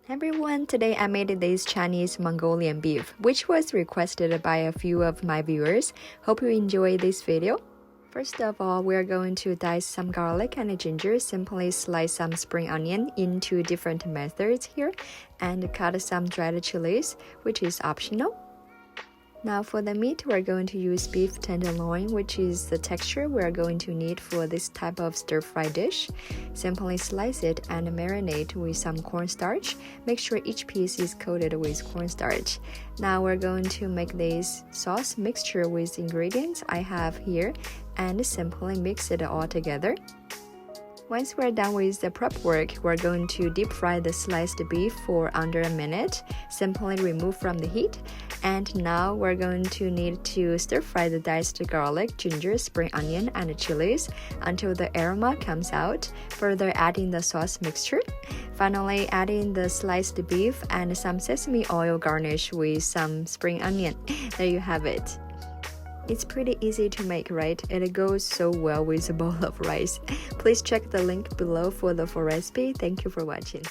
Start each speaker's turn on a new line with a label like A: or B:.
A: Hey everyone, today I made this Chinese Mongolian beef, which was requested by a few of my viewers. Hope you enjoy this video. First of all, we're going to dice some garlic and ginger. Simply slice some spring onion into different methods here and cut some dried chilies, which is optional. Now for the meat, we're going to use beef tenderloin, which is the texture we're going to need for this type of stir-fry dish. Simply slice it and marinate with some cornstarch. Make sure each piece is coated with cornstarch. Now we're going to make this sauce mixture with ingredients I have here and simply mix it all together. Once we're done with the prep work, we're going to deep fry the sliced beef for under a minute. Simply remove from the heat. And now we're going to need to stir fry the diced garlic, ginger, spring onion, and chilies until the aroma comes out. Further adding the sauce mixture. Finally, adding the sliced beef and some sesame oil garnish with some spring onion. There you have it. It's pretty easy to make, right? It goes so well with a bowl of rice. Please check the link below for the full recipe. Thank you for watching.